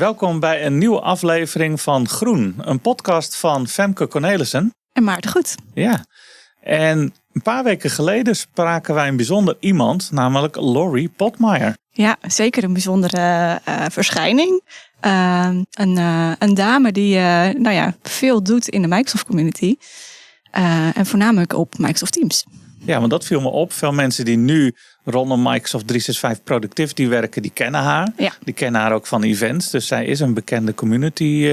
Welkom bij een nieuwe aflevering van Groen, een podcast van Femke, Cornelissen. En Maarten, Goet. Ja, en een paar weken geleden spraken wij een bijzonder iemand, namelijk Laurie Pottmeyer. Ja, zeker een bijzondere verschijning. Een dame die veel doet in de Microsoft community. En voornamelijk op Microsoft Teams. Ja, want dat viel me op. Veel mensen die nu rondom Microsoft 365 Productivity werken, die kennen haar. Ja. Die kennen haar ook van events. Dus zij is een bekende community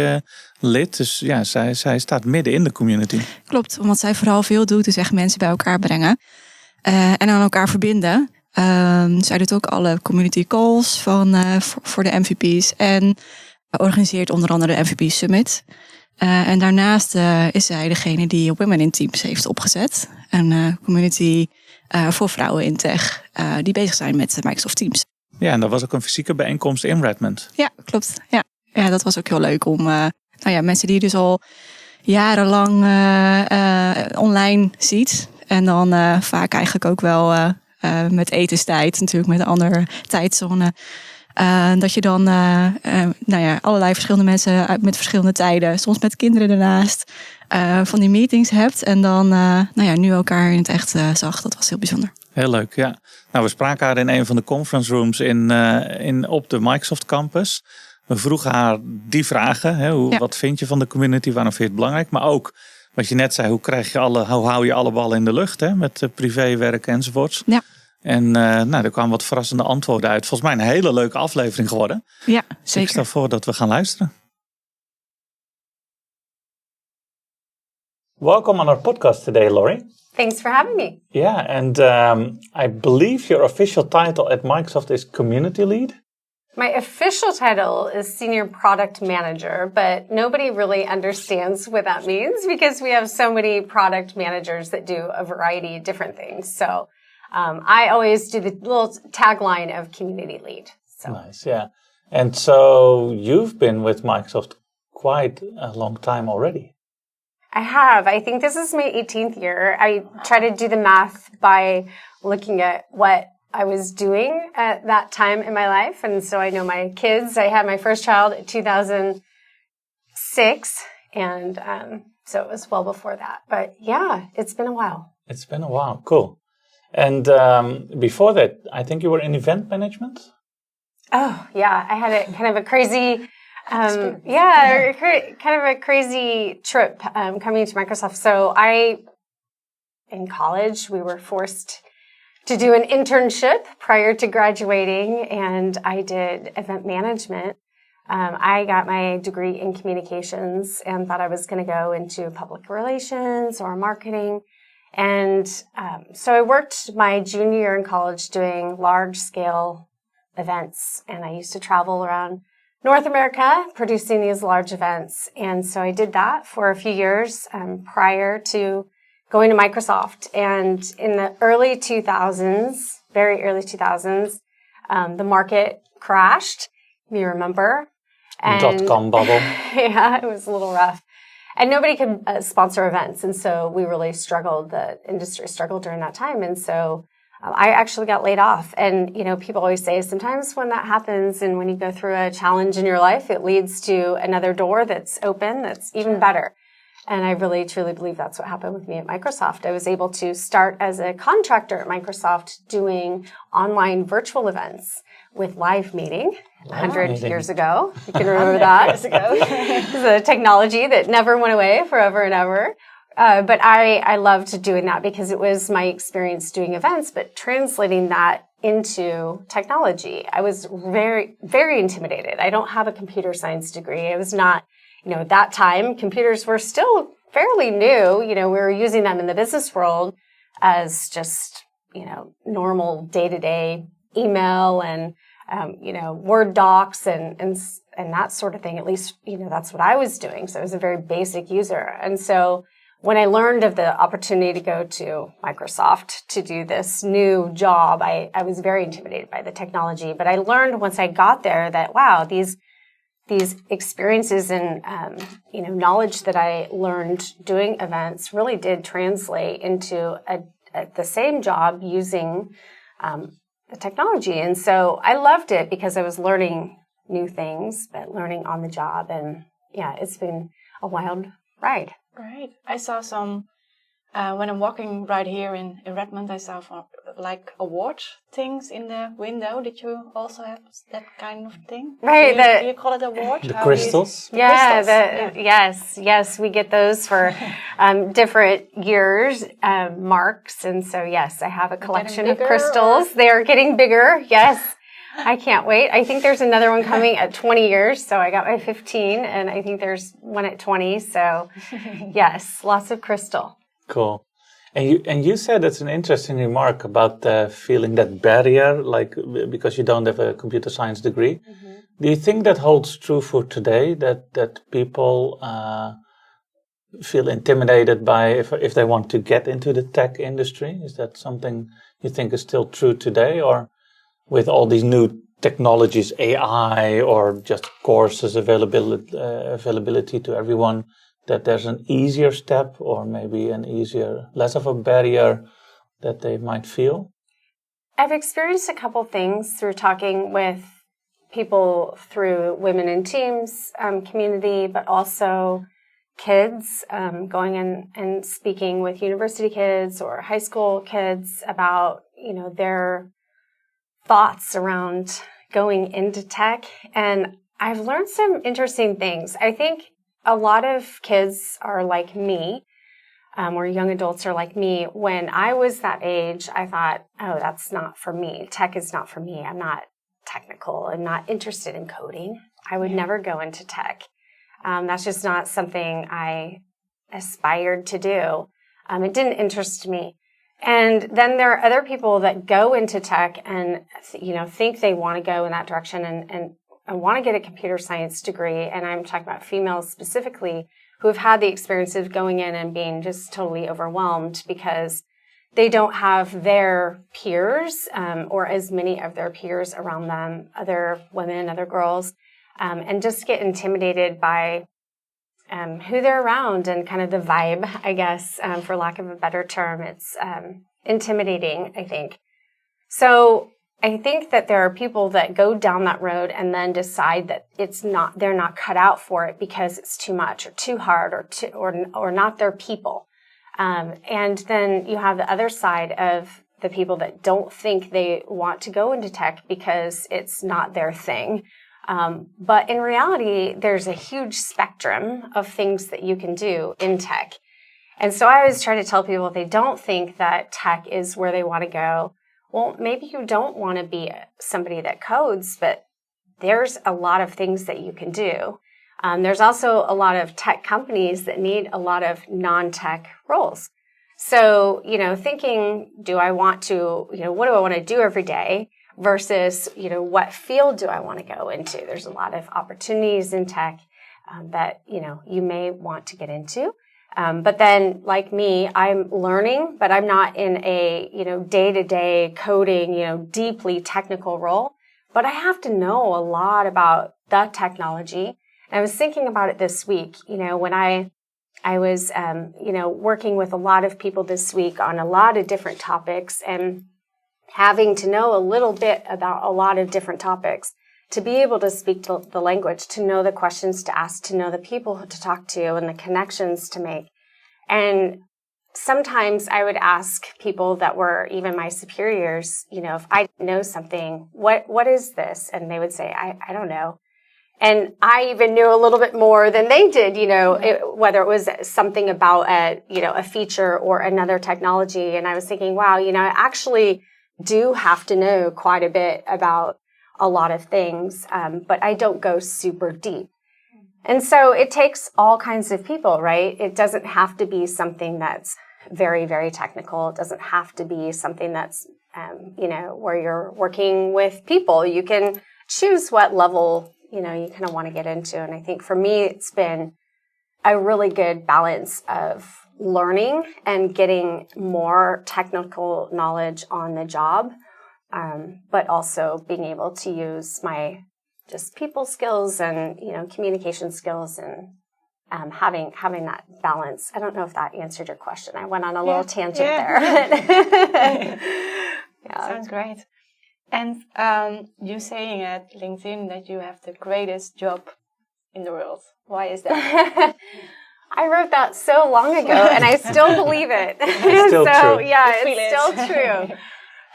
lid. Dus ja, zij staat midden in de community. Klopt, want wat zij vooral veel doet is echt mensen bij elkaar brengen. En aan elkaar verbinden. Zij doet ook alle community calls voor de MVP's. En organiseert onder andere de MVP Summit. En daarnaast is zij degene die Women in Teams heeft opgezet. Een community voor vrouwen in tech die bezig zijn met Microsoft Teams. Ja, en dat was ook een fysieke bijeenkomst in Redmond. Ja, klopt. Ja, dat was ook heel leuk om mensen die je dus al jarenlang online ziet. En dan vaak eigenlijk ook wel met etenstijd, natuurlijk met een andere tijdzone. Dat je dan allerlei verschillende mensen met verschillende tijden, soms met kinderen ernaast, van die meetings hebt. En dan nu elkaar in het echt zag. Dat was heel bijzonder. Heel leuk, ja. Nou, we spraken haar in een van de conference rooms op de Microsoft campus. We vroegen haar die vragen. Wat vind je van de community? Waarom vind je het belangrijk? Maar ook, wat je net zei, hoe hou je alle ballen in de lucht? Met privéwerk enzovoorts. Ja. En er kwamen wat verrassende antwoorden uit. Volgens mij een hele leuke aflevering geworden. Ja, zeker. Ik stel voor dat we gaan luisteren. Welcome on our podcast today, Laurie. Thanks for having me. Yeah, and I believe your official title at Microsoft is Community Lead. My official title is Senior Product Manager, but nobody really understands what that means because we have so many product managers that do a variety of different things. So I always do the little tagline of Community Lead. So. Nice, yeah. And so you've been with Microsoft quite a long time already. I have. I think this is my 18th year. I try to do the math by looking at what I was doing at that time in my life. And so I know my kids. I had my first child in 2006. And so it was well before that. But yeah, it's been a while. It's been a while. Cool. And before that, I think you were in event management? Oh, yeah. I had kind of a crazy... kind of a crazy trip coming to Microsoft. So in college, we were forced to do an internship prior to graduating, and I did event management. I got my degree in communications and thought I was going to go into public relations or marketing. And so I worked my junior year in college doing large-scale events, and I used to travel around North America producing these large events. And so I did that for a few years prior to going to Microsoft. And in the early 2000s, very early 2000s, the market crashed, if you remember. .com bubble. Yeah, it was a little rough. And nobody could sponsor events. And so we really struggled. The industry struggled during that time. And so I actually got laid off. And, people always say sometimes when that happens and when you go through a challenge in your life, it leads to another door that's open, that's even better. And I really, truly believe that's what happened with me at Microsoft. I was able to start as a contractor at Microsoft doing online virtual events with live meeting 100 years ago. You can remember that. Years ago. It's a technology that never went away forever and ever. But I loved doing that because it was my experience doing events, but translating that into technology. I was very, very intimidated. I don't have a computer science degree. I was not, at that time, computers were still fairly new. We were using them in the business world as just, normal day-to-day email and, Word docs and that sort of thing. At least, that's what I was doing. So I was a very basic user. And so when I learned of the opportunity to go to Microsoft to do this new job, I was very intimidated by the technology. But I learned once I got there that, wow, these experiences and, knowledge that I learned doing events really did translate into the same job using the technology. And so I loved it because I was learning new things, but learning on the job. And yeah, it's been a wild ride. Right. I saw some, when I'm walking right here in Redmond, I saw like award things in the window. Did you also have that kind of thing? Right. Do you call it award? The crystals? Yes. We get those for different years, marks. And so, yes, I have a collection of crystals. They are getting bigger. Yes. I can't wait. I think there's another one coming at 20 years. So I got my 15 and I think there's one at 20. So yes, lots of crystal. Cool. And you said it's an interesting remark about feeling that barrier, like because you don't have a computer science degree. Mm-hmm. Do you think that holds true for today, that people feel intimidated by if they want to get into the tech industry? Is that something you think is still true today, or with all these new technologies, AI, or just courses availability to everyone, that there's an easier step or maybe less of a barrier that they might feel? I've experienced a couple things through talking with people through Women in Teams community, but also kids, going in and speaking with university kids or high school kids about, their thoughts around going into tech. And I've learned some interesting things. I think a lot of kids are like me, or young adults are like me. When I was that age, I thought, oh, that's not for me. Tech is not for me. I'm not technical. I'm not interested in coding. I would never go into tech. That's just not something I aspired to do. It didn't interest me. And then there are other people that go into tech and, think they want to go in that direction and want to get a computer science degree. And I'm talking about females specifically who have had the experience of going in and being just totally overwhelmed because they don't have their peers or as many of their peers around them, other women, other girls, and just get intimidated by who they're around and kind of the vibe, I guess, for lack of a better term. It's intimidating, I think. So I think that there are people that go down that road and then decide that they're not cut out for it because it's too much or too hard or not their people. And then you have the other side of the people that don't think they want to go into tech because it's not their thing. But in reality, there's a huge spectrum of things that you can do in tech. And so I always try to tell people if they don't think that tech is where they want to go, well, maybe you don't want to be somebody that codes, but there's a lot of things that you can do. There's also a lot of tech companies that need a lot of non-tech roles. So, thinking, do I want to, what do I want to do every day? Versus, what field do I want to go into? There's a lot of opportunities in tech that, you may want to get into. But then, like me, I'm learning, but I'm not in a, day-to-day coding, deeply technical role. But I have to know a lot about the technology. And I was thinking about it this week, when I was, working with a lot of people this week on a lot of different topics and having to know a little bit about a lot of different topics to be able to speak to the language, to know the questions to ask, to know the people to talk to and the connections to make. And sometimes I would ask people that were even my superiors, if I didn't know something, what is this? And they would say, I don't know. And I even knew a little bit more than they did, whether it was something about a feature or another technology. And I was thinking, wow, I actually do have to know quite a bit about a lot of things, but I don't go super deep. And so it takes all kinds of people, right? It doesn't have to be something that's very, very technical. It doesn't have to be something that's, where you're working with people. You can choose what level, you kind of want to get into. And I think for me, it's been a really good balance of learning and getting more technical knowledge on the job, but also being able to use my just people skills and communication skills and having that balance. I don't know if that answered your question. I went on a little tangent there. Yeah. Sounds great. And you saying at LinkedIn that you have the greatest job in the world. Why is that? I wrote that so long ago, and I still believe it. It's still true. Yeah, it's still true.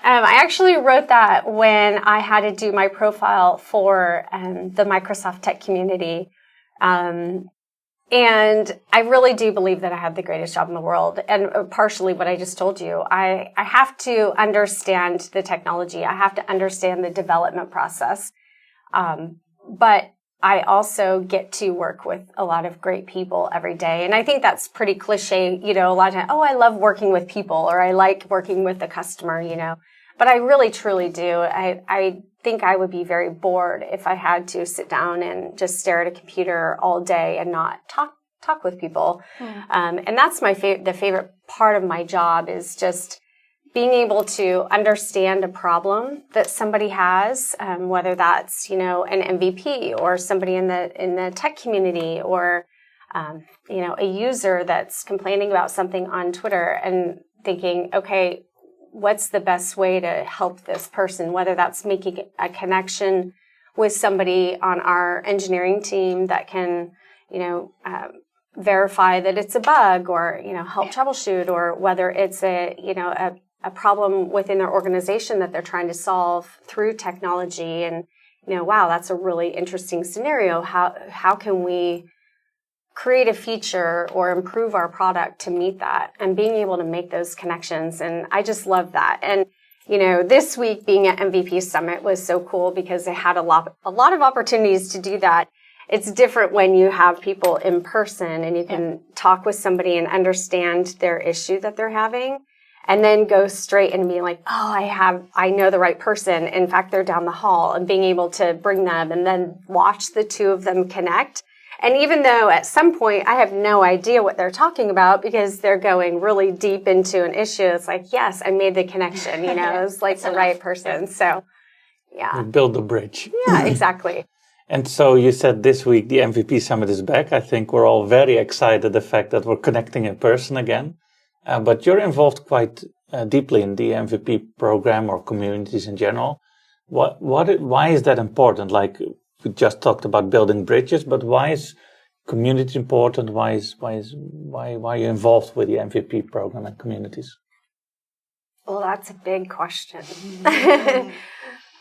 I actually wrote that when I had to do my profile for the Microsoft tech community. And I really do believe that I have the greatest job in the world. And partially what I just told you, I have to understand the technology. I have to understand the development process. But I also get to work with a lot of great people every day. And I think that's pretty cliche, you know, a lot of times, oh, I love working with people, or I like working with the customer, you know. But I really, truly do. I think I would be very bored if I had to sit down and just stare at a computer all day and not talk with people. And that's the favorite part of my job is just being able to understand a problem that somebody has, whether that's, you know, an MVP or somebody in the tech community, or you know, a user that's complaining about something on Twitter, and thinking, okay, what's the best way to help this person, whether that's making a connection with somebody on our engineering team that can, you know, verify that it's a bug, or, you know, help troubleshoot, or whether it's a problem within their organization that they're trying to solve through technology. And, you know, wow, that's a really interesting scenario. How can we create a feature or improve our product to meet that, and being able to make those connections. And I just love that. And, you know, this week being at MVP Summit was so cool because I had a lot of opportunities to do that. It's different when you have people in person and you can talk with somebody and understand their issue that they're having, and then go straight and be like, oh, I know the right person. In fact, they're down the hall, and being able to bring them and then watch the two of them connect. And even though at some point I have no idea what they're talking about because they're going really deep into an issue, it's like, yes, I made the connection, you know, it's like the right person. So, yeah. You build the bridge. Yeah, exactly. And so you said this week the MVP Summit is back. I think we're all very excited the fact that we're connecting in person again. But you're involved quite deeply in the MVP program or communities in general. Why is that important? Like, we just talked about building bridges, but why is community important? Why are you involved with the MVP program and communities? Well, that's a big question.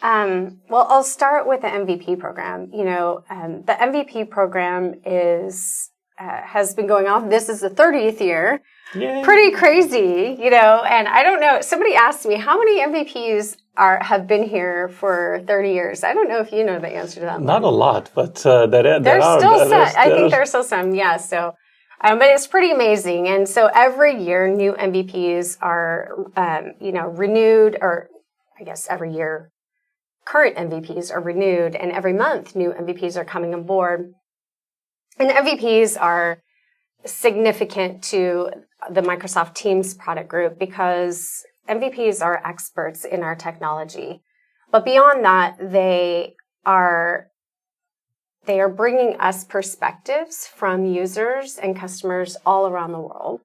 Well, I'll start with the MVP program. You know, the MVP program has been going on. This is the 30th year. Yay. Pretty crazy, you know, and I don't know. Somebody asked me, how many MVPs have been here for 30 years? I don't know if you know the answer to that. Not a lot, but there are still some. I think there's still some, yeah. So, but it's pretty amazing. And so every year, new MVPs are, renewed, or I guess every year, current MVPs are renewed, and every month, new MVPs are coming on board. And MVPs are significant to the Microsoft Teams product group because MVPs are experts in our technology. But beyond that, they are bringing us perspectives from users and customers all around the world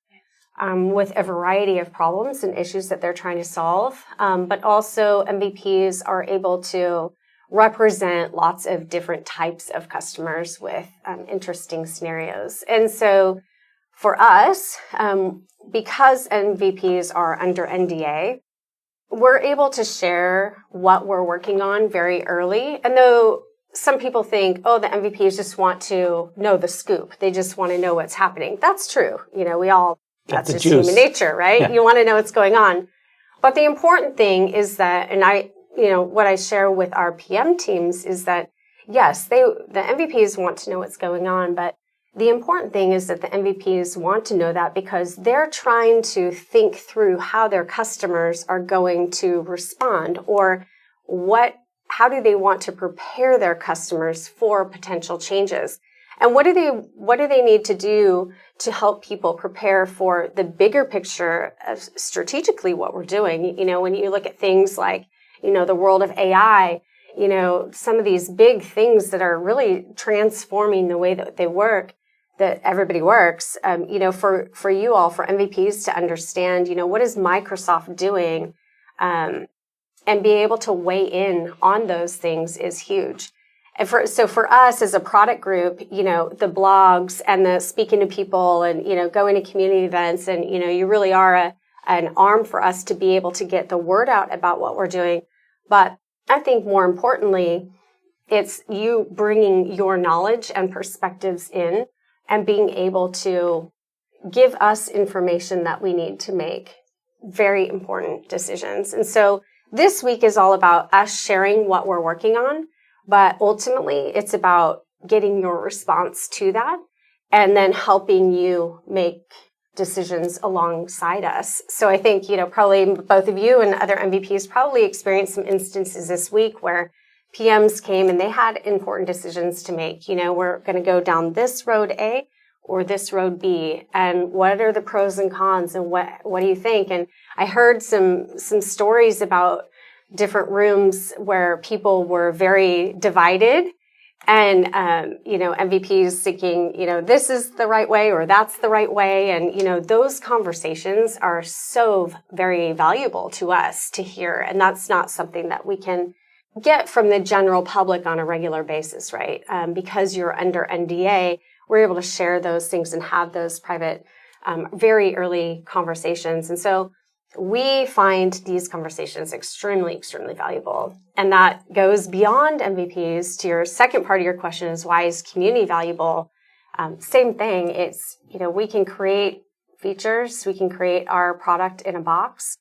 with a variety of problems and issues that they're trying to solve. But also MVPs are able to represent lots of different types of customers with interesting scenarios. And so for us, because MVPs are under NDA, we're able to share what we're working on very early. And though some people think, oh, the MVPs just want to know the scoop. They just want to know what's happening. That's true. You know, that's just human nature, right? Yeah. You want to know what's going on. But the important thing is that, and what I share with our PM teams is that, yes, the MVPs want to know what's going on, but the important thing is that the MVPs want to know that because they're trying to think through how their customers are going to respond, or how do they want to prepare their customers for potential changes? And what do they need to do to help people prepare for the bigger picture of strategically what we're doing? You know, when you look at things like, the world of AI, some of these big things that are really transforming the way that they work, that everybody works, for you all, for MVPs to understand, what is Microsoft doing and be able to weigh in on those things is huge. And so for us as a product group, the blogs and the speaking to people and, going to community events and, you really are an arm for us to be able to get the word out about what we're doing. But I think more importantly, it's you bringing your knowledge and perspectives in and being able to give us information that we need to make very important decisions. And so this week is all about us sharing what we're working on. But ultimately, it's about getting your response to that and then helping you make decisions alongside us. So I think, probably both of you and other MVPs probably experienced some instances this week where PMs came and they had important decisions to make. We're going to go down this road A or this road B, and what are the pros and cons, and what do you think? And I heard some stories about different rooms where people were very divided and, MVPs thinking, this is the right way or that's the right way. And, those conversations are so very valuable to us to hear. And that's not something that we can get from the general public on a regular basis, right? Because you're under NDA, we're able to share those things and have those private, very early conversations. And so we find these conversations extremely, extremely valuable. And that goes beyond MVPs. To your second part of your question is, why is community valuable? Same thing. It's, we can create features. We can create our product in a box.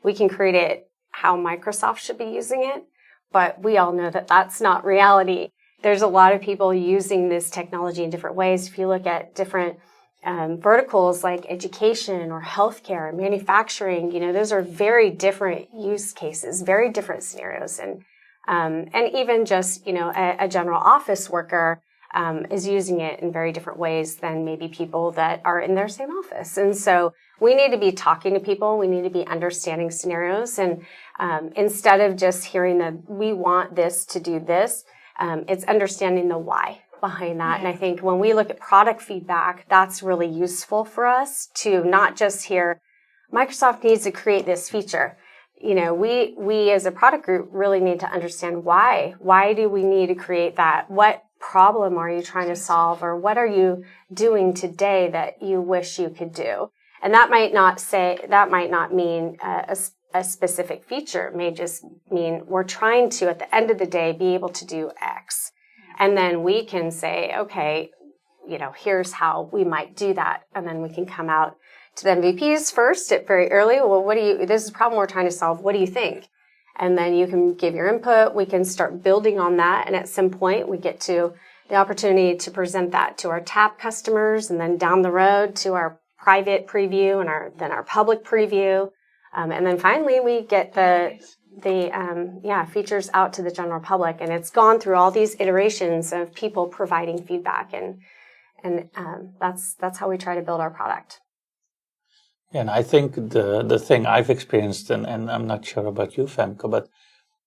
We can create it how Microsoft should be using it. But we all know that that's not reality. There's a lot of people using this technology in different ways. If you look at different verticals like education or healthcare, manufacturing, those are very different use cases, very different scenarios. And even just, a general office worker is using it in very different ways than maybe people that are in their same office. And so we need to be talking to people. We need to be understanding scenarios. And instead of just hearing that we want this to do this, it's understanding the why behind that. And I think when we look at product feedback, that's really useful for us to not just hear Microsoft needs to create this feature. We as a product group really need to understand why. Why do we need to create that? What problem are you trying to solve, or what are you doing today that you wish you could do? And that might not mean a specific feature. It may just mean we're trying to, at the end of the day, be able to do X. And then we can say, okay, here's how we might do that. And then we can come out to the MVPs first at very early. Well, this is a problem we're trying to solve. What do you think? And then you can give your input. We can start building on that. And at some point we get to the opportunity to present that to our TAP customers, and then down the road to our private preview and then our public preview. And then finally we get the features out to the general public, and it's gone through all these iterations of people providing feedback, and that's how we try to build our product. And I think the thing I've experienced, and I'm not sure about you, Femke, but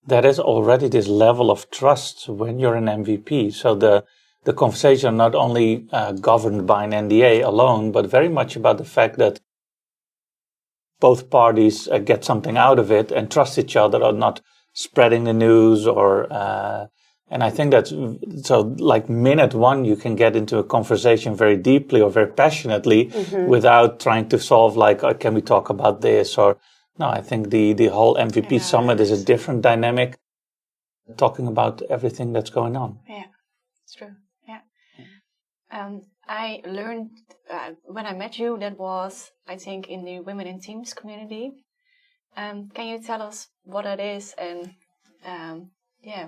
there is already this level of trust when you're an MVP. So the conversation not only governed by an NDA alone, but very much about the fact that both parties get something out of it and trust each other, or not spreading the news, and I think that's so. Like minute one, you can get into a conversation very deeply or very passionately without trying to solve can we talk about this, or no. I think the whole MVP summit is a different dynamic, talking about everything that's going on. Yeah, it's true. Yeah. I learned when I met you, that was, I think, in the Women in Teams community. Can you tell us what it is and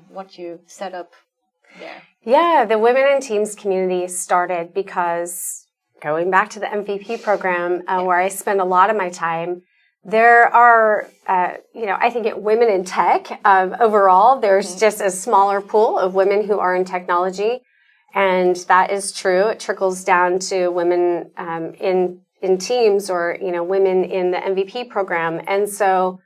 what you set up there? Yeah, the Women in Teams community started because, going back to the MVP program, where I spend a lot of my time, there are, I think at Women in Tech, overall, there's just a smaller pool of women who are in technology. And that is true. It trickles down to women in teams, or, women in the MVP program. And so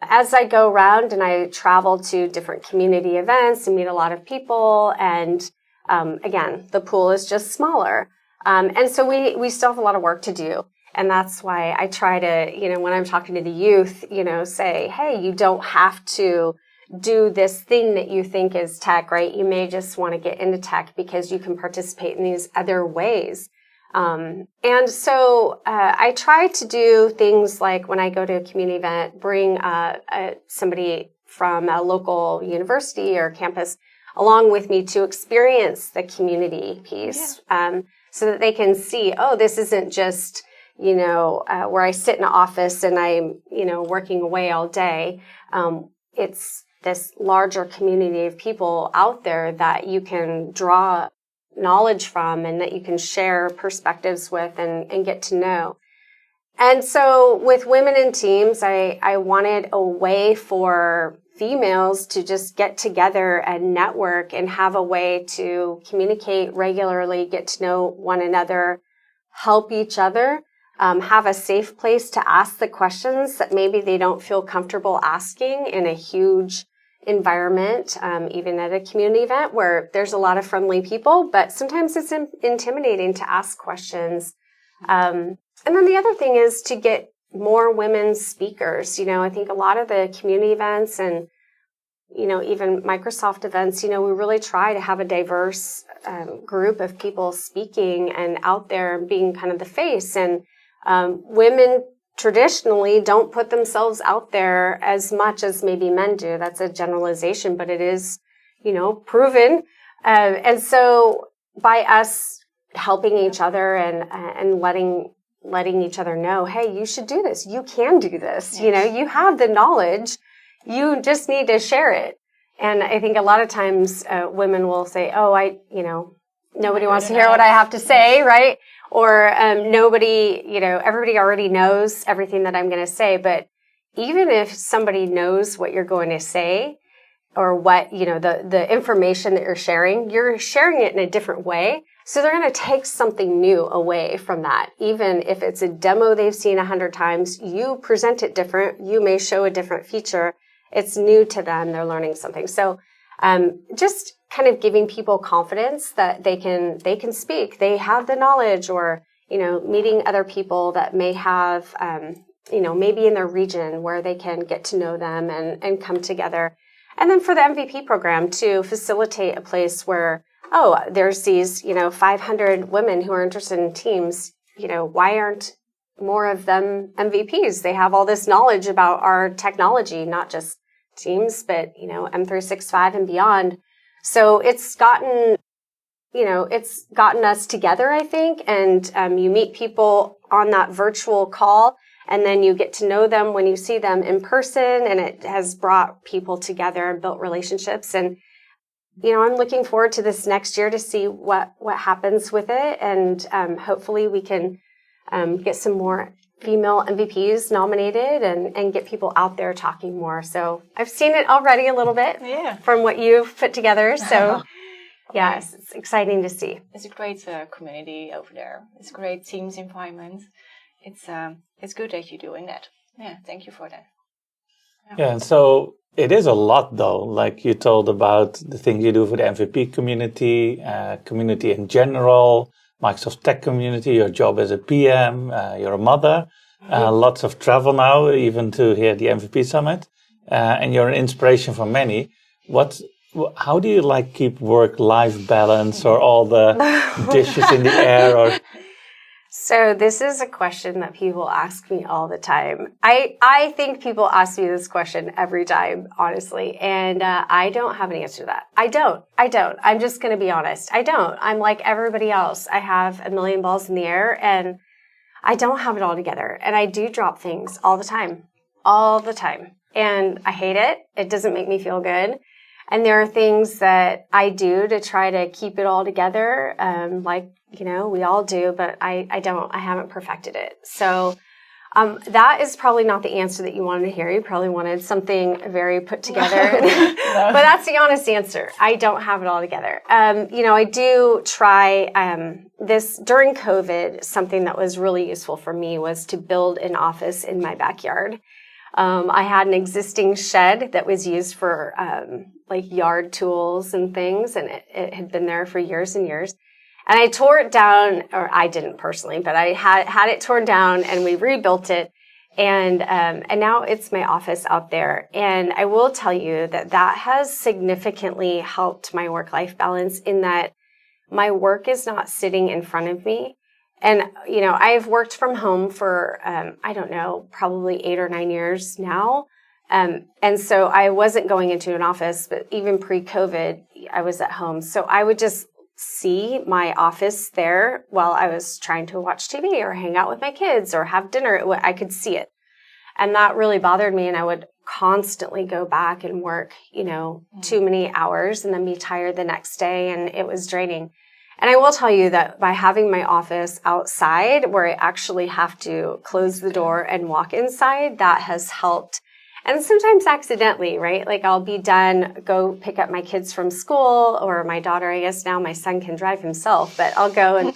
as I go around and I travel to different community events and meet a lot of people, and again, the pool is just smaller. And so we still have a lot of work to do. And that's why I try to, when I'm talking to the youth, say, hey, you don't have to do this thing that you think is tech, right? You may just want to get into tech because you can participate in these other ways. And so I try to do things like when I go to a community event, bring somebody from a local university or campus along with me to experience the community piece, so that they can see, oh, this isn't just, where I sit in an office and I'm, working away all day. It's this larger community of people out there that you can draw knowledge from and that you can share perspectives with and get to know. And so with women in teams, I wanted a way for females to just get together and network and have a way to communicate regularly, get to know one another, help each other, have a safe place to ask the questions that maybe they don't feel comfortable asking in a huge environment, even at a community event where there's a lot of friendly people, but sometimes it's intimidating to ask questions. And then the other thing is to get more women speakers. I think a lot of the community events and, even Microsoft events, we really try to have a diverse group of people speaking and out there being kind of the face. And women traditionally don't put themselves out there as much as maybe men do. That's a generalization, but it is, proven. And so by us helping each other and letting each other know, hey, you should do this. You can do this. Yes. You have the knowledge. You just need to share it. And I think a lot of times women will say, oh, nobody wants to hear what I have to say, right? Or nobody, everybody already knows everything that I'm going to say. But even if somebody knows what you're going to say or what, the information that you're sharing it in a different way. So they're going to take something new away from that. Even if it's a demo they've seen 100 times, you present it different. You may show a different feature. It's new to them. They're learning something. So just kind of giving people confidence that they can speak. They have the knowledge, or, meeting other people that may have, maybe in their region where they can get to know them and come together. And then for the MVP program to facilitate a place where, there's these, 500 women who are interested in teams. Why aren't more of them MVPs? They have all this knowledge about our technology, not just Teams, but, M365 and beyond. So it's gotten us together, I think. And you meet people on that virtual call, and then you get to know them when you see them in person. And it has brought people together and built relationships. And I'm looking forward to this next year to see what happens with it. And hopefully we can get some more female MVPs nominated and get people out there talking more. So I've seen it already a little bit from what you've put together. So yes, it's exciting to see. It's a great community over there. It's a great teams environment. It's good that you're doing that. Yeah, thank you for that. Yeah, and so it is a lot, though. Like you told about the things you do for the MVP community, community in general, Microsoft Tech community, your job as a PM, you're a mother, lots of travel now, even to here at the MVP Summit, and you're an inspiration for many. How do you keep work-life balance, or all the dishes in the air? Or So this is a question that people ask me all the time. I think people ask me this question every time, honestly, and I don't have an answer to that. I don't. I'm just going to be honest. I don't. I'm like everybody else. I have a million balls in the air, and I don't have it all together. And I do drop things all the time. And I hate it. It doesn't make me feel good. And there are things that I do to try to keep it all together, we all do, but I don't. I haven't perfected it. So that is probably not the answer that you wanted to hear. You probably wanted something very put together. But that's the honest answer. I don't have it all together. I do try this during COVID. Something that was really useful for me was to build an office in my backyard. I had an existing shed that was used for yard tools and things, and it had been there for years and years. And I tore it down, or I didn't personally, but I had it torn down and we rebuilt it. And now it's my office out there. And I will tell you that has significantly helped my work-life balance in that my work is not sitting in front of me. And, you know, I've worked from home for, I don't know, probably 8 or 9 years now. And so I wasn't going into an office, but even pre-COVID, I was at home. So I would just see my office there while I was trying to watch TV or hang out with my kids or have dinner. I could see it. And that really bothered me. And I would constantly go back and work, you know, too many hours and then be tired the next day. And it was draining. And I will tell you that by having my office outside where I actually have to close the door and walk inside, that has helped. And sometimes accidentally, right? Like I'll be done, go pick up my kids from school, or my daughter, I guess now my son can drive himself, but I'll go and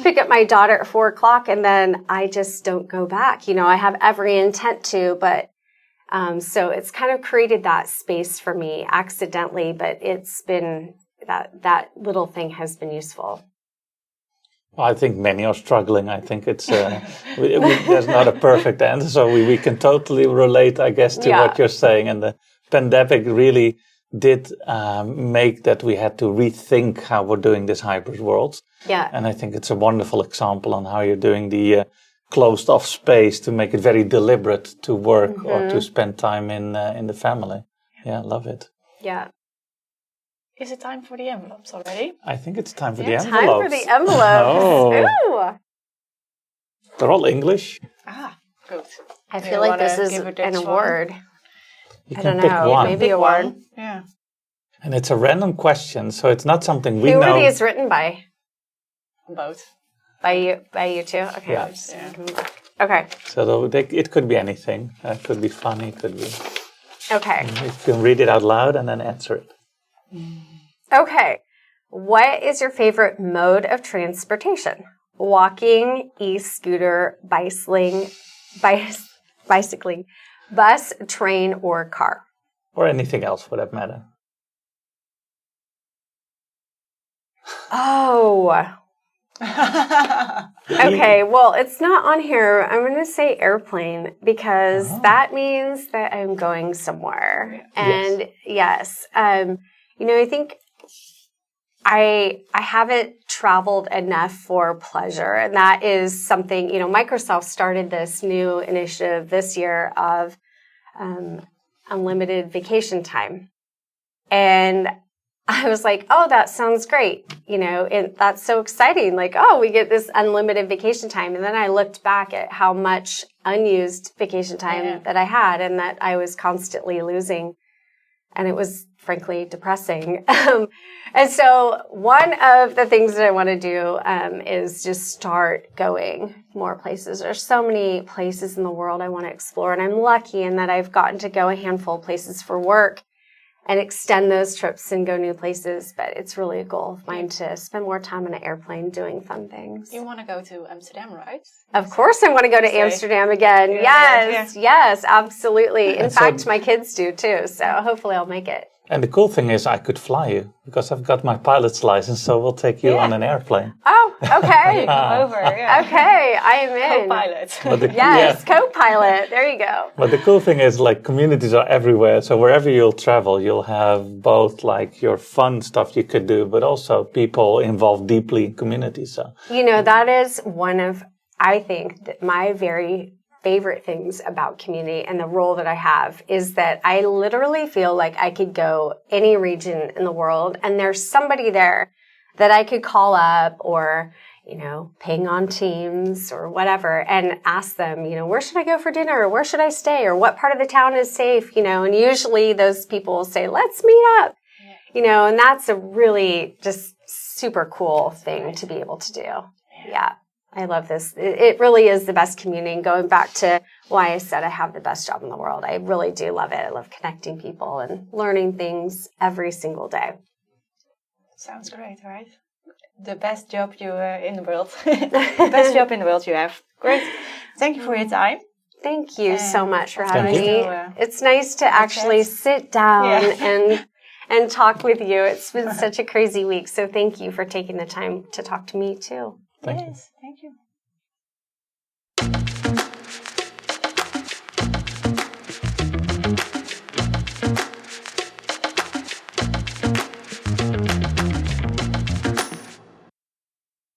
pick up my daughter at 4:00 and then I just don't go back. You know, I have every intent to, but so it's kind of created that space for me accidentally, but it's been that little thing has been useful. Well, I think many are struggling. I think it's there's not a perfect answer, so we can totally relate, I guess, to what you're saying. And the pandemic really did make that we had to rethink how we're doing this hybrid world. Yeah. And I think it's a wonderful example on how you're doing the closed off space to make it very deliberate to work or to spend time in the family. Yeah, love it. Yeah. Is it time for the envelopes already? I think it's time for the envelopes. Time for the envelopes. Oh. They're all English. Ah, good. I feel like this is an award. You I can don't pick know. one. Maybe award. Yeah. And it's a random question, so it's not something we know. Who are these written by? Both. By you too? Okay. Yeah. Okay. So it could be anything. It could be funny. It could be. Okay. You can read it out loud and then answer it. Okay. What is your favorite mode of transportation? Walking, e-scooter, bicycling, bus, train, or car? Or anything else for that matter. Oh. Okay, well, it's not on here. I'm going to say airplane because that means that I'm going somewhere. And yes, you know, I think I haven't traveled enough for pleasure. And that is something, you know, Microsoft started this new initiative this year of unlimited vacation time. And I was like, oh, that sounds great. You know, and that's so exciting. Like, oh, we get this unlimited vacation time. And then I looked back at how much unused vacation time that I had and that I was constantly losing. And it was frankly depressing. And so one of the things that I want to do is just start going more places. There's so many places in the world I want to explore. And I'm lucky in that I've gotten to go a handful of places for work and extend those trips and go new places. But it's really a goal of mine to spend more time on an airplane doing fun things. You want to go to Amsterdam, right? Of course I want to go to Amsterdam again. Yes, absolutely. In fact, my kids do too. So hopefully I'll make it. And the cool thing is I could fly you because I've got my pilot's license, so we'll take you on an airplane. Oh, okay. Come over, Okay, I am in. Co-pilot. Yes, co-pilot. There you go. But the cool thing is, like, communities are everywhere. So wherever you'll travel, you'll have both, like, your fun stuff you could do, but also people involved deeply in communities. So, you know, that is one of, I think, my very favorite things about community and the role that I have is that I literally feel like I could go any region in the world and there's somebody there that I could call up or, you know, ping on Teams or whatever and ask them, you know, where should I go for dinner? Or where should I stay? Or what part of the town is safe? You know, and usually those people will say, let's meet up, you know, and that's a really just super cool thing to be able to do. Yeah. I love this. It really is the best community. And going back to why I said I have the best job in the world, I really do love it. I love connecting people and learning things every single day. Sounds great, right? The best job you in the world. The best job in the world you have. Great. Thank you for your time. Thank you so much for having me. It's nice to actually sit down and talk with you. It's been such a crazy week. So thank you for taking the time to talk to me too. Thank you.